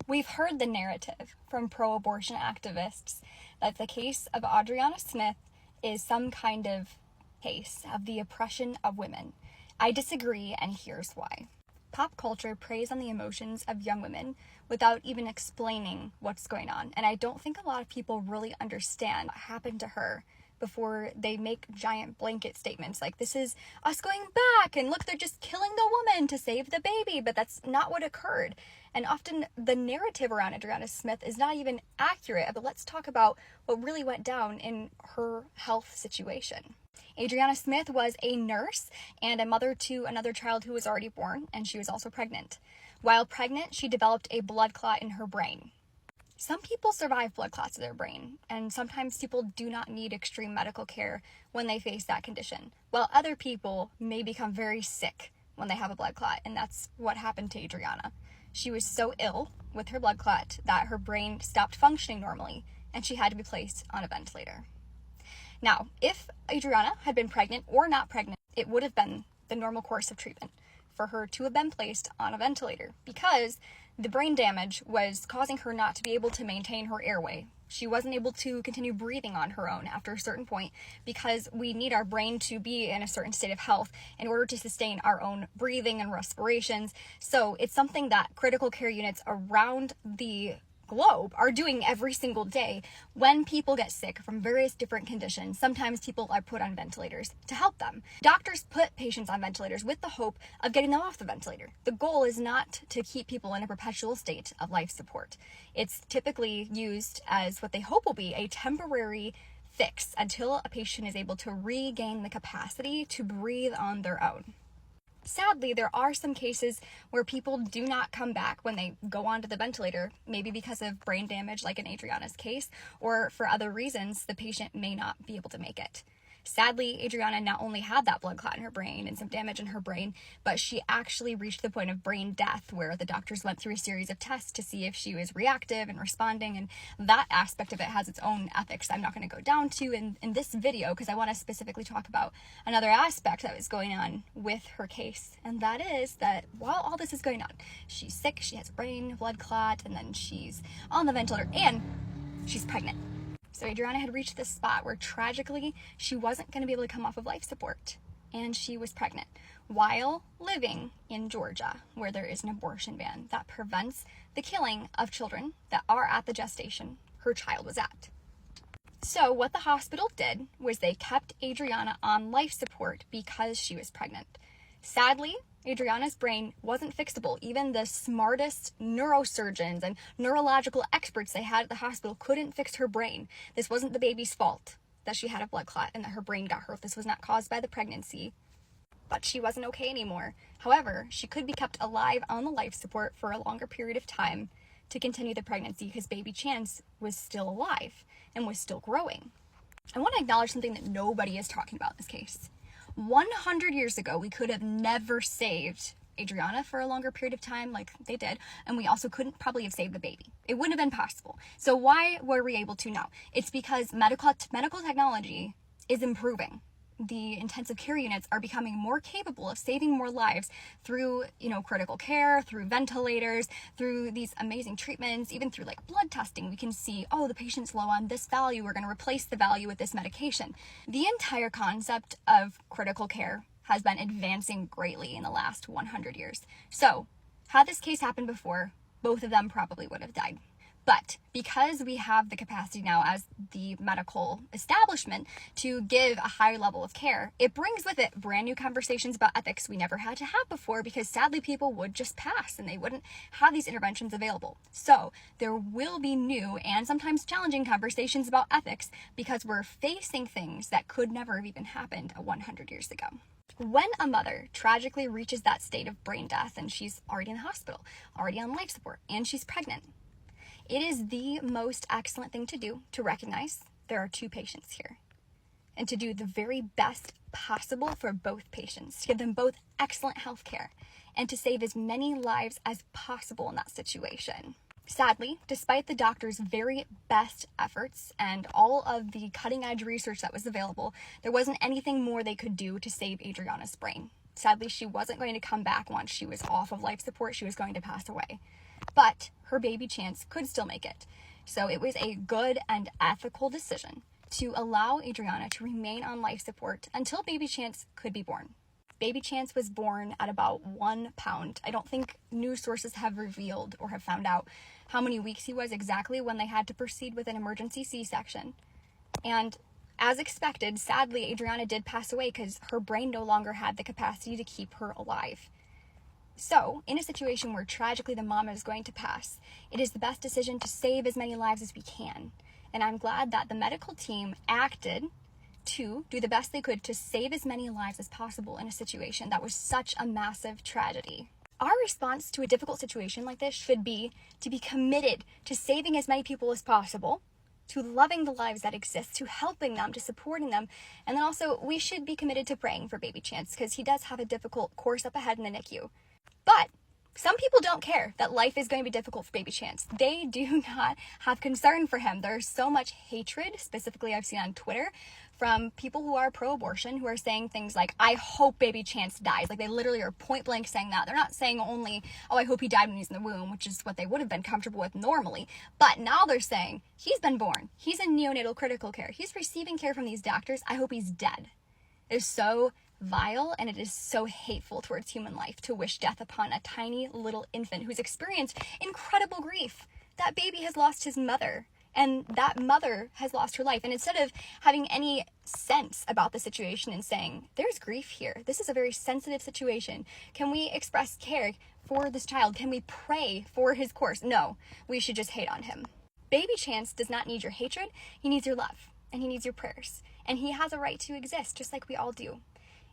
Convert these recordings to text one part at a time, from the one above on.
We've heard the narrative from pro-abortion activists that the case of Adriana Smith is some kind of case of the oppression of women. I disagree, and here's why. Pop culture preys on the emotions of young women without even explaining what's going on, and I don't think a lot of people really understand what happened to her before they make giant blanket statements like, this is us going back, and look, they're just killing the woman to save the baby, but that's not what occurred. And often the narrative around Adriana Smith is not even accurate, but let's talk about what really went down in her health situation. Adriana Smith was a nurse and a mother to another child who was already born, and she was also pregnant. While pregnant, she developed a blood clot in her brain. Some people survive blood clots in their brain, and sometimes people do not need extreme medical care when they face that condition, while other people may become very sick when they have a blood clot, and that's what happened to Adriana. She was so ill with her blood clot that her brain stopped functioning normally, and she had to be placed on a ventilator. Now, if Adriana had been pregnant or not pregnant, it would have been the normal course of treatment for her to have been placed on a ventilator, because the brain damage was causing her not to be able to maintain her airway. She wasn't able to continue breathing on her own after a certain point, because we need our brain to be in a certain state of health in order to sustain our own breathing and respirations. So it's something that critical care units around the globe are doing every single day when people get sick from various different conditions. Sometimes people are put on ventilators to help them. Doctors put patients on ventilators with the hope of getting them off the ventilator. The goal is not to keep people in a perpetual state of life support. It's typically used as what they hope will be a temporary fix until a patient is able to regain the capacity to breathe on their own. Sadly, there are some cases where people do not come back when they go onto the ventilator, maybe because of brain damage like in Adriana's case, or for other reasons the patient may not be able to make it. Sadly, Adriana not only had that blood clot in her brain and some damage in her brain, but she actually reached the point of brain death, where the doctors went through a series of tests to see if she was reactive and responding, and that aspect of it has its own ethics I'm not going to go down to in this video, because I want to specifically talk about another aspect that was going on with her case, and that is that while all this is going on, she's sick, she has a brain blood clot, and then she's on the ventilator, and she's pregnant. So Adriana had reached this spot where tragically she wasn't going to be able to come off of life support, and she was pregnant while living in Georgia, where there is an abortion ban that prevents the killing of children that are at the gestation her child was at. So what the hospital did was they kept Adriana on life support because she was pregnant. Sadly, Adriana's brain wasn't fixable. Even the smartest neurosurgeons and neurological experts they had at the hospital couldn't fix her brain. This wasn't the baby's fault that she had a blood clot and that her brain got hurt. This was not caused by the pregnancy, but she wasn't okay anymore. However, she could be kept alive on the life support for a longer period of time to continue the pregnancy because baby Chance was still alive and was still growing. I want to acknowledge something that nobody is talking about in this case. 100 years ago, we could have never saved Adriana for a longer period of time like they did, and we also couldn't probably have saved the baby. It wouldn't have been possible. So why were we able to now? It's because medical technology is improving. The intensive care units are becoming more capable of saving more lives through, critical care, through ventilators, through these amazing treatments, even through like blood testing. We can see, the patient's low on this value. We're going to replace the value with this medication. The entire concept of critical care has been advancing greatly in the last 100 years. So had this case happened before, both of them probably would have died. But because we have the capacity now as the medical establishment to give a higher level of care, it brings with it brand new conversations about ethics we never had to have before, because sadly people would just pass and they wouldn't have these interventions available. So there will be new and sometimes challenging conversations about ethics because we're facing things that could never have even happened 100 years ago. When a mother tragically reaches that state of brain death and she's already in the hospital, already on life support, and she's pregnant, it is the most excellent thing to do to recognize there are two patients here and to do the very best possible for both patients, to give them both excellent health care and to save as many lives as possible in that situation. Sadly, despite the doctor's very best efforts and all of the cutting edge research that was available, there wasn't anything more they could do to save Adriana's brain. Sadly, she wasn't going to come back once she was off of life support. She was going to pass away. But her baby Chance could still make it. So it was a good and ethical decision to allow Adriana to remain on life support until baby Chance could be born. Baby Chance was born at about 1 pound. I don't think news sources have revealed or have found out how many weeks he was exactly when they had to proceed with an emergency C-section. And as expected, sadly, Adriana did pass away because her brain no longer had the capacity to keep her alive. So, in a situation where tragically the mom is going to pass, it is the best decision to save as many lives as we can. And I'm glad that the medical team acted to do the best they could to save as many lives as possible in a situation that was such a massive tragedy. Our response to a difficult situation like this should be to be committed to saving as many people as possible, to loving the lives that exist, to helping them, to supporting them. And then also, we should be committed to praying for baby Chance because he does have a difficult course up ahead in the NICU. But some people don't care that life is going to be difficult for baby Chance. They do not have concern for him. There's so much hatred, specifically I've seen on Twitter, from people who are pro-abortion, who are saying things like, I hope baby Chance dies. Like, they literally are point blank saying that. They're not saying only, oh, I hope he died when he's in the womb, which is what they would have been comfortable with normally. But now they're saying, he's been born. He's in neonatal critical care. He's receiving care from these doctors. I hope he's dead. It is so vile, and it is so hateful towards human life to wish death upon a tiny little infant who's experienced incredible grief. That baby has lost his mother, and that mother has lost her life. And instead of having any sense about the situation and saying, there's grief here, this is a very sensitive situation, can we express care for this child? Can we pray for his course? No, we should just hate on him. Baby Chance does not need your hatred. He needs your love, and he needs your prayers. And he has a right to exist, just like we all do.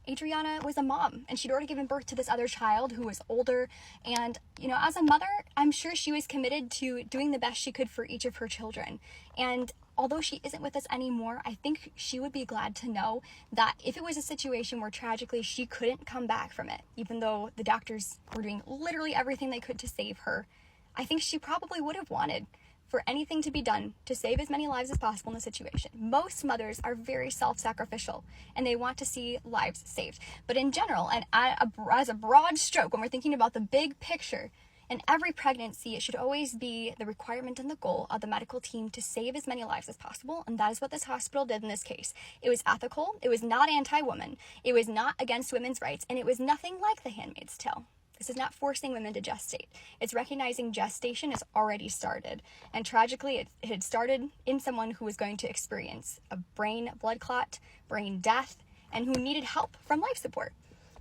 Adriana was a mom, and she'd already given birth to this other child who was older. And, as a mother, I'm sure she was committed to doing the best she could for each of her children. And although she isn't with us anymore, I think she would be glad to know that if it was a situation where tragically she couldn't come back from it, even though the doctors were doing literally everything they could to save her, I think she probably would have wanted for anything to be done to save as many lives as possible in the situation. Most mothers are very self-sacrificial, and they want to see lives saved. But in general, and as a broad stroke, when we're thinking about the big picture, in every pregnancy, it should always be the requirement and the goal of the medical team to save as many lives as possible, and that is what this hospital did in this case. It was ethical, it was not anti-woman, it was not against women's rights, and it was nothing like The Handmaid's Tale. This is not forcing women to gestate. It's recognizing gestation has already started. And tragically, it had started in someone who was going to experience a brain blood clot, brain death, and who needed help from life support.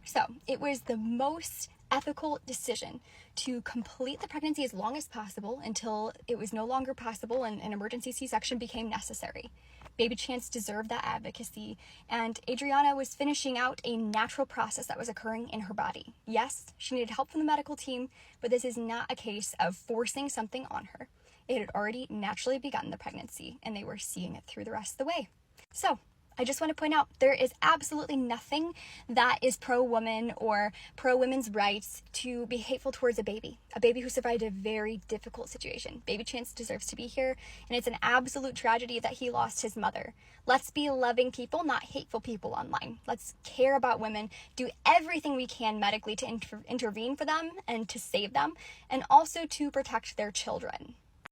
So it was the most ethical decision to complete the pregnancy as long as possible until it was no longer possible and an emergency C-section became necessary. Baby Chance deserved that advocacy, and Adriana was finishing out a natural process that was occurring in her body. Yes, she needed help from the medical team, but this is not a case of forcing something on her. It had already naturally begun the pregnancy, and they were seeing it through the rest of the way. So, I just want to point out, there is absolutely nothing that is pro-woman or pro-women's rights to be hateful towards a baby who survived a very difficult situation. Baby Chance deserves to be here, and it's an absolute tragedy that he lost his mother. Let's be loving people, not hateful people online. Let's care about women, do everything we can medically to intervene for them and to save them, and also to protect their children.